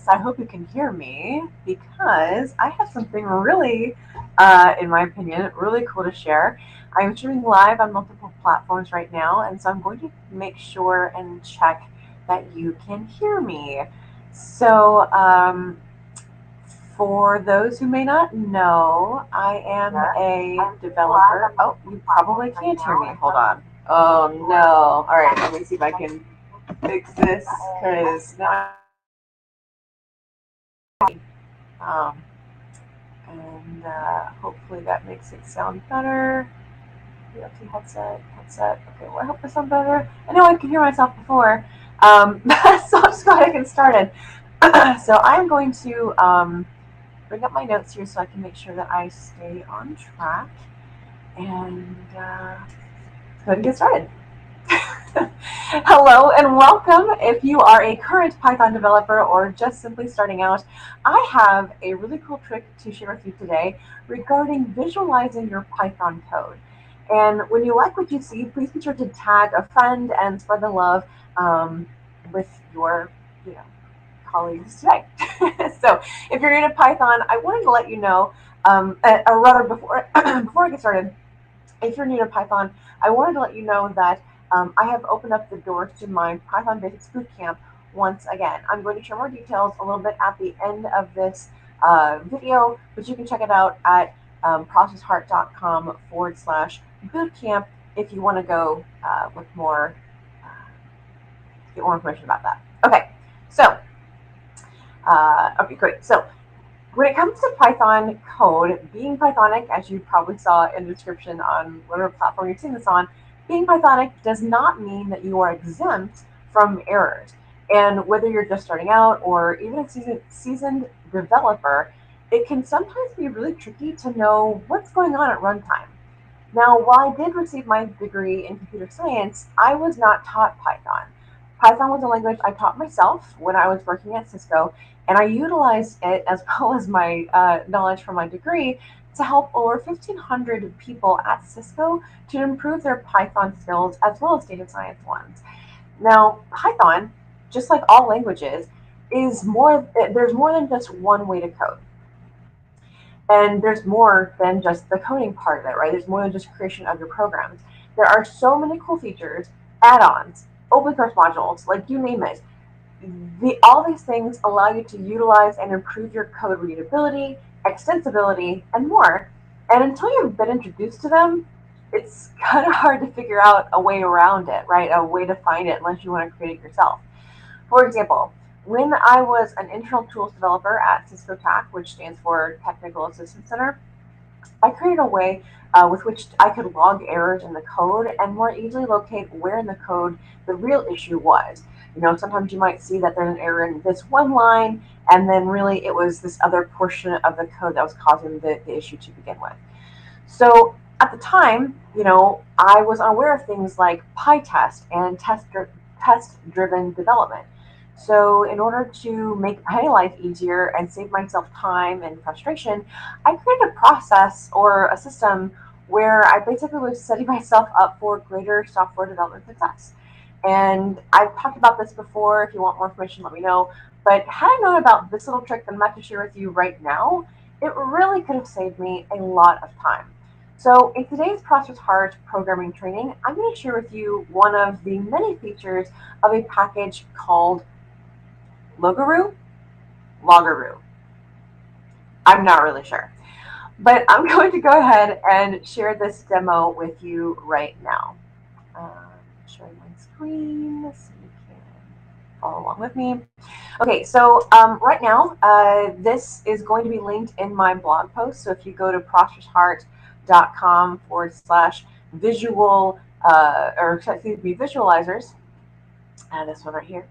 I hope you can hear me because I have something really, in my opinion, really cool to share. I'm streaming live on multiple platforms right now, and so I'm going to make sure and check that you can hear me. So, for those who may not know, I am a developer. Oh, you probably can't hear me. Hold on. Oh no. All right, let me see if I can fix this because now um, and hopefully that makes it sound better. DLT headset. Okay, well, I hope this sounds better. I know I could hear myself before, so I'm just glad I get started. So I'm going to bring up my notes here so I can make sure that I stay on track and go ahead and get started. Hello and welcome. If you are a current Python developer or just simply starting out, I have a really cool trick to share with you today regarding visualizing your Python code. And when you like what you see, please be sure to tag a friend and spread the love um, with your, you know, colleagues today. So, if you're new to Python, I wanted to let you know, or rather, before before I get started, if you're new to Python, I wanted to let you know that I have opened up the doors to my Python Basics Bootcamp once again. I'm going to share more details a little bit at the end of this video, but you can check it out at processheart.com/bootcamp if you want to go with more, get more information about that. Okay, so, okay, great. So, when it comes to Python code, being Pythonic, as you probably saw in the description on whatever platform you're seeing this on, being Pythonic does not mean that you are exempt from errors. And whether you're just starting out or even a seasoned developer, it can sometimes be really tricky to know what's going on at runtime. Now, while I did receive my degree in computer science, I was not taught Python. Python was a language I taught myself when I was working at Cisco, and I utilized it as well as my knowledge from my degree to help over 1,500 people at Cisco to improve their Python skills as well as data science ones. Now, Python, just like all languages, there's more than just one way to code. And there's more than just the coding part of it, right? There's more than just creation of your programs. There are so many cool features, add-ons, open source modules, like you name it. All these things allow you to utilize and improve your code readability, extensibility, and more. And until you've been introduced to them, it's kind of hard to figure out a way around it, right? A way to find it unless you want to create it yourself. For example, when I was an internal tools developer at Cisco TAC, which stands for Technical Assistance Center, I created a way with which I could log errors in the code and more easily locate where in the code the real issue was. You know, sometimes you might see that there's an error in this one line, and then really it was this other portion of the code that was causing the issue to begin with. So at the time, you know, I was unaware of things like PyTest and test-driven development. So in order to make my life easier and save myself time and frustration, I created a process or a system where I basically was setting myself up for greater software development success. And I've talked about this before. If you want more information, let me know. But had I known about this little trick that I'm about to share with you right now, it really could have saved me a lot of time. So in today's Process Heart programming training, I'm going to share with you one of the many features of a package called Logaroo. Logaroo. I'm not really sure. But I'm going to go ahead and share this demo with you right now. Sharing my screen so you can follow along with me. Okay, so right now, this is going to be linked in my blog post. So if you go to processheart.com/visual, or excuse me, visualizers, this one right here.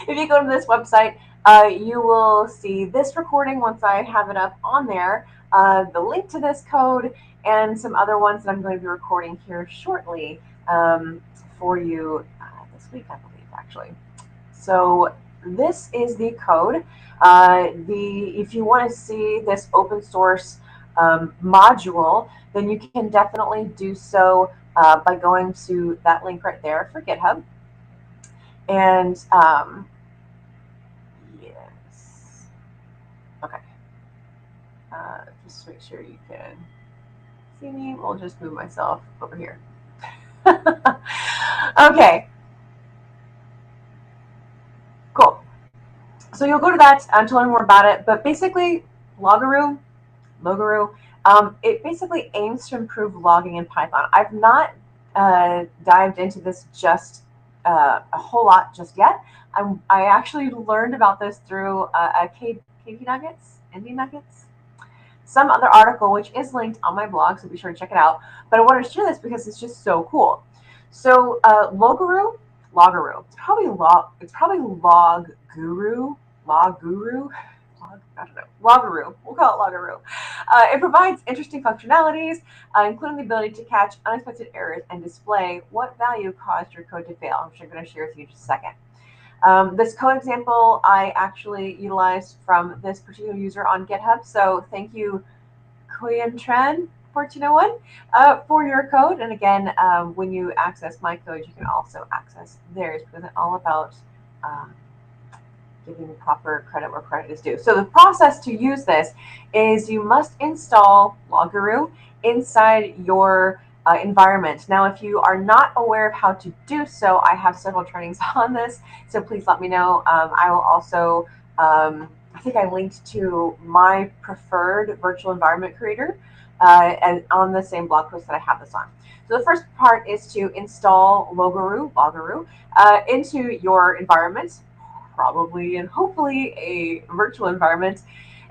If you go to this website, you will see this recording once I have it up on there, the link to this code, and some other ones that I'm going to be recording here shortly for you this week, I believe, actually. So this is the code. If you want to see this open source module, then you can definitely do so by going to that link right there for GitHub. And Yes. Okay. Just make sure you can see me. We'll just move myself over here. Okay. Cool. So you'll go to that to learn more about it. But basically, Logaroo, it basically aims to improve logging in Python. I've not dived into this just a whole lot just yet. I actually learned about this through KV Nuggets, ND Nuggets, some other article, which is linked on my blog, so be sure to check it out. But I wanted to share this because it's just so cool. So Logaroo, it's probably Log Guru, I don't know, Logaroo. We'll call it Logaroo. It provides interesting functionalities, including the ability to catch unexpected errors and display what value caused your code to fail, which I'm going to share with you in just a second. This code example I actually utilized from this particular user on GitHub. So thank you, Kuyan1401, for your code. And again, when you access my code, you can also access theirs because it's all about giving proper credit where credit is due. So the process to use this is you must install Logaroo inside your environment. Now, if you are not aware of how to do so, I have several trainings on this, so please let me know. I will also, I think I linked to my preferred virtual environment creator and on the same blog post that I have this on. So the first part is to install Logaroo into your environment, probably and hopefully a virtual environment.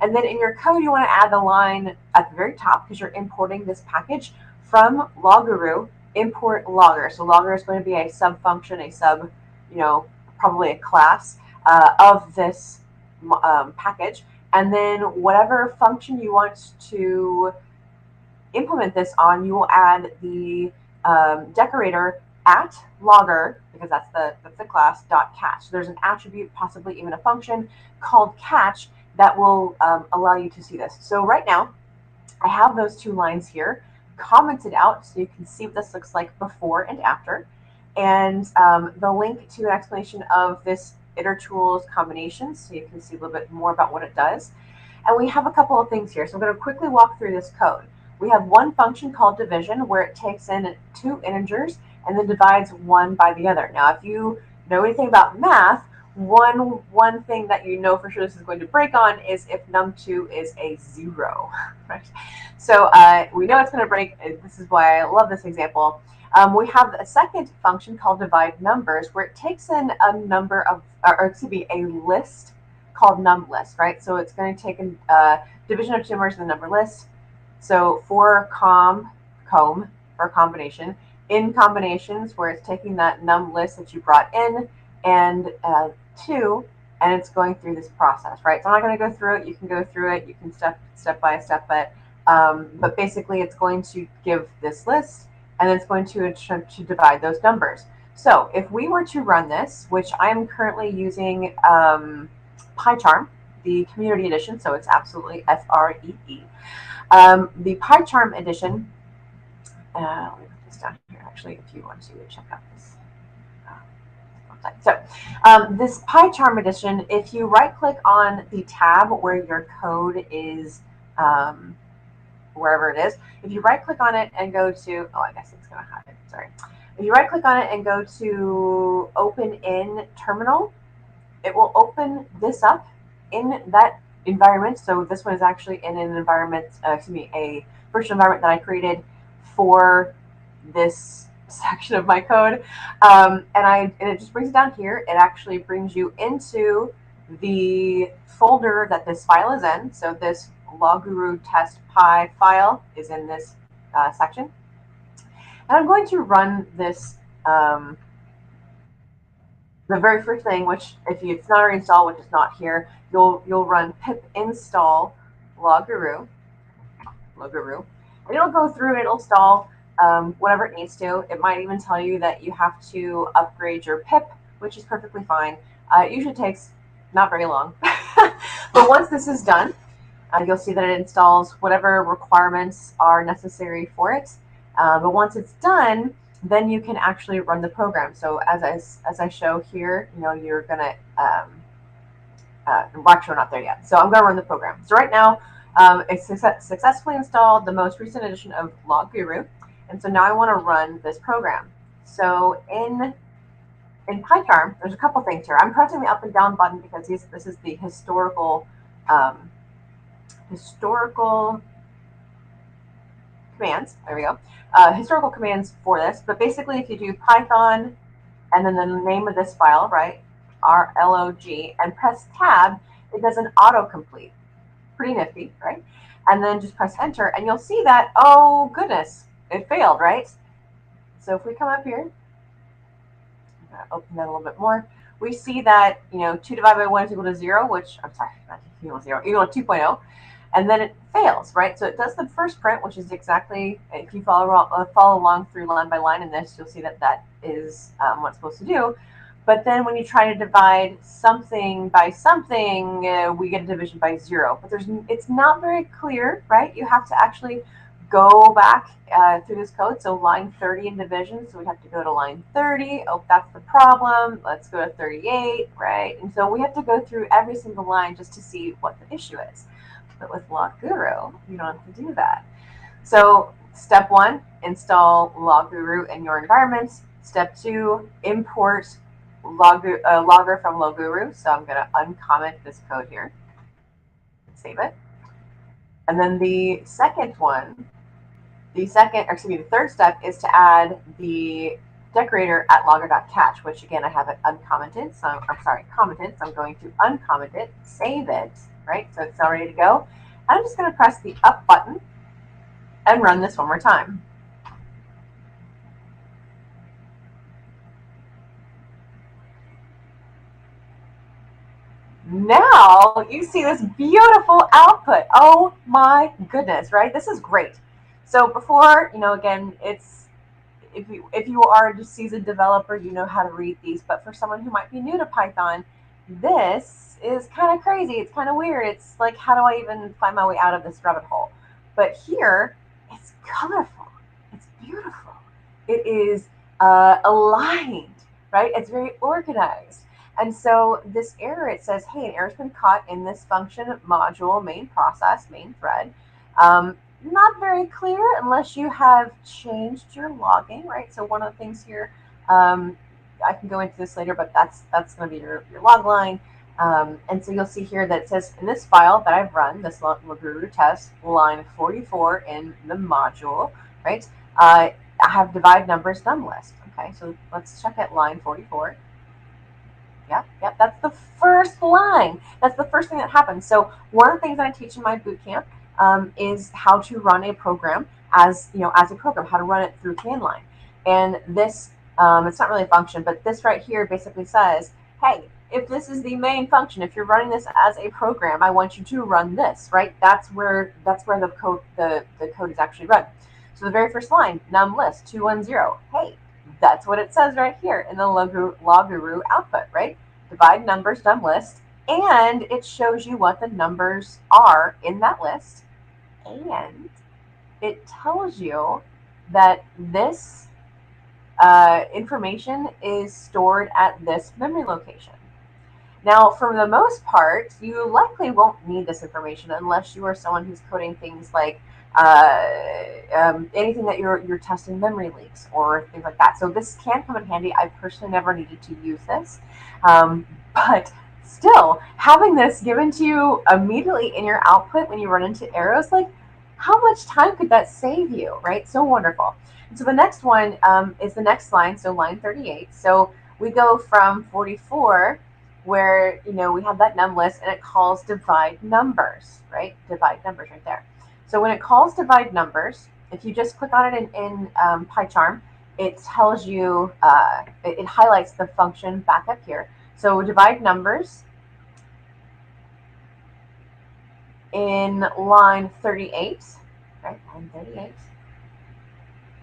And then in your code, you want to add the line at the very top because you're importing this package from Logaroo, import logger. So logger is going to be a sub function, probably a class of this package. And then whatever function you want to implement this on, you will add the decorator at logger, because that's the class, dot catch. So there's an attribute, possibly even a function called catch that will allow you to see this. So right now, I have those two lines here commented out so you can see what this looks like before and after. And the link to an explanation of this itertools combination so you can see a little bit more about what it does. And we have a couple of things here. So I'm going to quickly walk through this code. We have one function called division where it takes in two integers and then divides one by the other. Now, if you know anything about math, one thing that you know for sure this is going to break on is if num2 is a 0, right? So we know it's going to break. This is why I love this example. We have a second function called divide numbers where it takes in a number of, a list called numList, right? So it's going to take a division of two numbers in the number list. So for comb, or combination, in combinations where it's taking that num list that you brought in and 2, and it's going through this process, right? So I'm not going to go through it. You can go through it. You can step by step, but basically it's going to give this list, and it's going to attempt to divide those numbers. So if we were to run this, which I'm currently using PyCharm, the community edition, so it's absolutely FREE. The PyCharm edition, let me put this down here actually if you want to check out this website. So this PyCharm edition, if you right click on the tab where your code is, wherever it is, if you right click on it and go to, I guess it's going to hide it, sorry. If you right click on it and go to open in terminal, it will open this up in that environment. So this one is actually in an environment, a virtual environment that I created for this section of my code. And it just brings it down here. It actually brings you into the folder that this file is in. So this Logaroo test py file is in this section. And I'm going to run this the very first thing, which if it's not already installed, which is not here, you'll run pip install Logaroo, and it'll go through and it'll install whatever it needs to. It might even tell you that you have to upgrade your pip, which is perfectly fine. It usually takes not very long, but once this is done, you'll see that it installs whatever requirements are necessary for it. But once it's done, then you can actually run the program. So as I show here, you're gonna Actually, we're not there yet. So I'm going to run the program. So right now, it's successfully installed the most recent edition of LogGuru. And so now I want to run this program. So in PyCharm, there's a couple things here. I'm pressing the up and down button because this is the historical commands. There we go. Historical commands for this. But basically, if you do Python and then the name of this file, right, RLOG, and press tab, it does an autocomplete. Pretty nifty, right? And then just press enter, and you'll see that, oh goodness, it failed, right? So if we come up here, I'm going to open that a little bit more. We see that, 2 divided by 1 is equal to 0, which, I'm sorry, not equal to 0, equal to 2.0. And then it fails, right? So it does the first print, which is exactly, if you follow along through line by line in this, you'll see that that is what it's supposed to do. But then when you try to divide something by something, we get a division by 0. But it's not very clear, right? You have to actually go back through this code. So line 30 in division, so we have to go to line 30. Oh, that's the problem. Let's go to 38, right? And so we have to go through every single line just to see what the issue is. But with LogGuru, you don't have to do that. So step 1, install LogGuru in your environment. Step 2, import logger from LogGuru. So I'm going to uncomment this code here, save it. And then the third step is to add the decorator at logger.catch, which again I have it uncommented. So commented. So I'm going to uncomment it, save it, right? So it's all ready to go. And I'm just going to press the up button and run this one more time. Now you see this beautiful output. Oh my goodness, right? This is great. So before, again, it's if you are a seasoned developer, you know how to read these. But for someone who might be new to Python, this is kind of crazy. It's kind of weird. It's like, how do I even find my way out of this rabbit hole? But here, it's colorful. It's beautiful. It is aligned, right? It's very organized. And so this error, it says, hey, an error's been caught in this function module, main process, main thread. Not very clear unless you have changed your logging, right? So one of the things here, I can go into this later, but that's going to be your log line. And so you'll see here that it says in this file that I've run, this LogGuru test, line 44 in the module, right? I have divide numbers num list. Okay, so let's check at line 44. Yep, that's the first line. That's the first thing that happens. So one of the things that I teach in my bootcamp is how to run a program as a program, how to run it through command line. And this, it's not really a function, but this right here basically says, hey, if this is the main function, if you're running this as a program, I want you to run this, right? That's where the code is actually run. So the very first line, num list 210. Hey, that's what it says right here in the LogGuru output, right? Divide numbers num list, and it shows you what the numbers are in that list, and it tells you that this information is stored at this memory location. Now, for the most part, you likely won't need this information unless you are someone who's coding things like anything that you're testing memory leaks or things like that. So this can come in handy. I personally never needed to use this, but still, having this given to you immediately in your output when you run into errors, like, how much time could that save you, right? So wonderful. And so the next one is the next line, so line 38. So we go from 44, where we have that num list, and it calls divide numbers, right? Divide numbers right there. So when it calls divide numbers, if you just click on it in PyCharm, it tells you, it highlights the function back up here. So divide numbers in line 38, right? Line 38.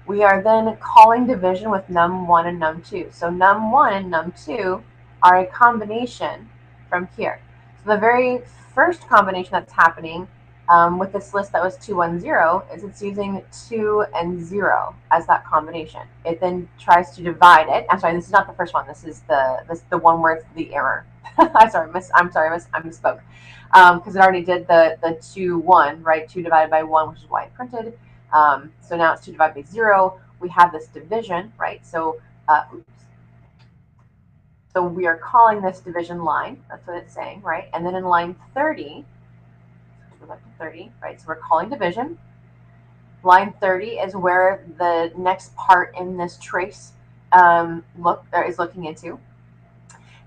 We are then calling division with num1 and num2. So num1 and num2 are a combination from here. So the very first combination that's happening with this list that was 210 is it's using 2 and 0 as that combination. It then tries to divide it. I'm sorry, this is not the first one. This is the one where it's the error. I misspoke. Because it already did the 2, 1, right? 2 divided by 1, which is why I printed. So now it's 2 divided by 0. We have this division, right? So, so we are calling this division line. That's what it's saying, right? And then in line 30, go back to 30, right? So we're calling division. Line 30 is where the next part in this trace is looking into.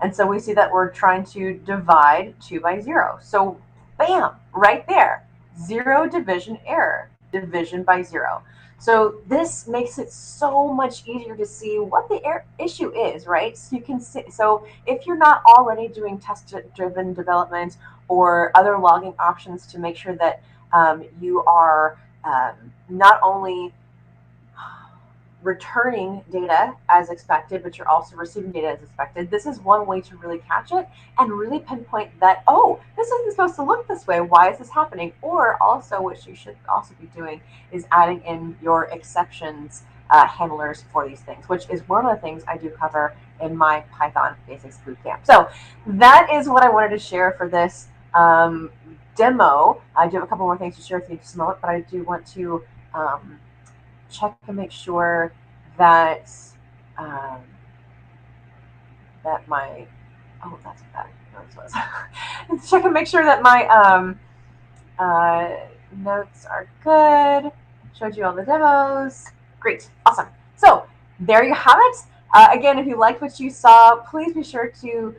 And so we see that we're trying to divide 2 by 0. So bam, right there, 0 division error, division by 0. So this makes it so much easier to see what the issue is, right? So you can see, so if you're not already doing test-driven development or other logging options to make sure that you are not only returning data as expected, but you're also receiving data as expected, this is one way to really catch it and really pinpoint that, oh, this isn't supposed to look this way. Why is this happening? Or also, what you should also be doing is adding in your exceptions handlers for these things, which is one of the things I do cover in my Python Basics Bootcamp. So that is what I wanted to share for this demo. I do have a couple more things to share with you in just a moment, but I do want to check and make sure that that my that's what that notes was. Check and make sure that my notes are good. Showed you all the demos. Great, awesome. So there you have it. Again, if you liked what you saw, please be sure to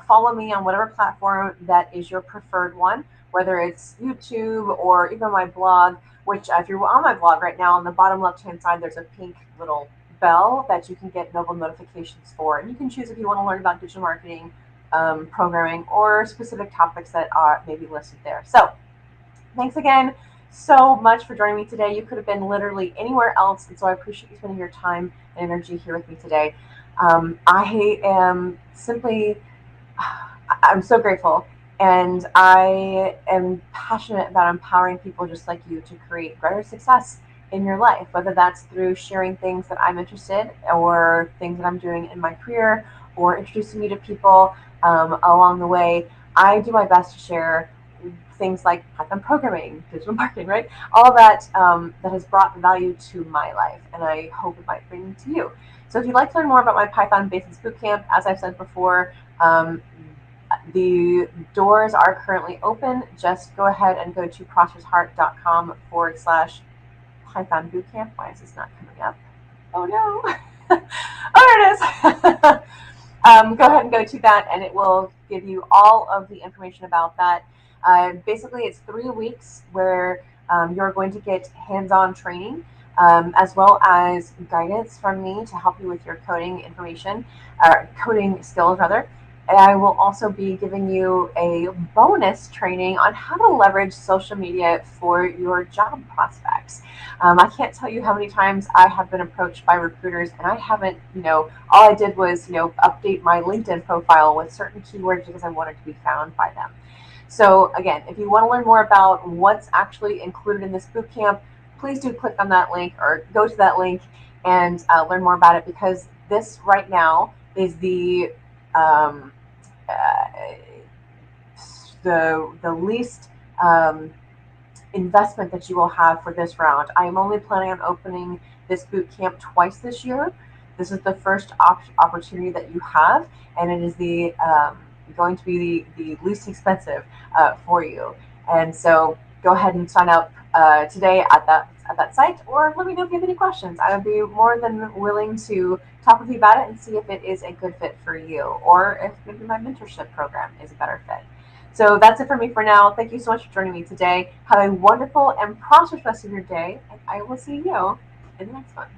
follow me on whatever platform that is your preferred one, whether it's YouTube or even my blog, which if you're on my blog right now, on the bottom left-hand side, there's a pink little bell that you can get mobile notifications for. And you can choose if you want to learn about digital marketing, programming, or specific topics that are maybe listed there. So thanks again so much for joining me today. You could have been literally anywhere else, and so I appreciate you spending your time and energy here with me today. I am simply, I'm so grateful. And I am passionate about empowering people just like you to create greater success in your life, whether that's through sharing things that I'm interested in or things that I'm doing in my career or introducing you to people along the way. I do my best to share things like Python programming, digital marketing, right? All that that has brought value to my life, and I hope it might bring to you. So if you'd like to learn more about my Python Basics Bootcamp, as I've said before, the doors are currently open. Just go ahead and go to prosperousheart.com/Python Bootcamp. Why is this not coming up? Oh no. Oh, there it is. Go ahead and go to that, and it will give you all of the information about that. Basically, it's 3 weeks where you're going to get hands-on training, as well as guidance from me to help you with your coding information, coding skills rather. And I will also be giving you a bonus training on how to leverage social media for your job prospects. I can't tell you how many times I have been approached by recruiters, and I haven't, all I did was, update my LinkedIn profile with certain keywords because I wanted to be found by them. So again, if you want to learn more about what's actually included in this bootcamp, please do click on that link or go to that link and learn more about it, because this right now is the least investment that you will have for this round. I am only planning on opening this boot camp twice this year. This is the first opportunity that you have, and it is the going to be the least expensive for you. And so go ahead and sign up today at that site, or let me know if you have any questions. I would be more than willing to talk with you about it and see if it is a good fit for you, or if maybe my mentorship program is a better fit. So that's it for me for now. Thank you so much for joining me today. Have a wonderful and prosperous rest of your day, and I will see you in the next one.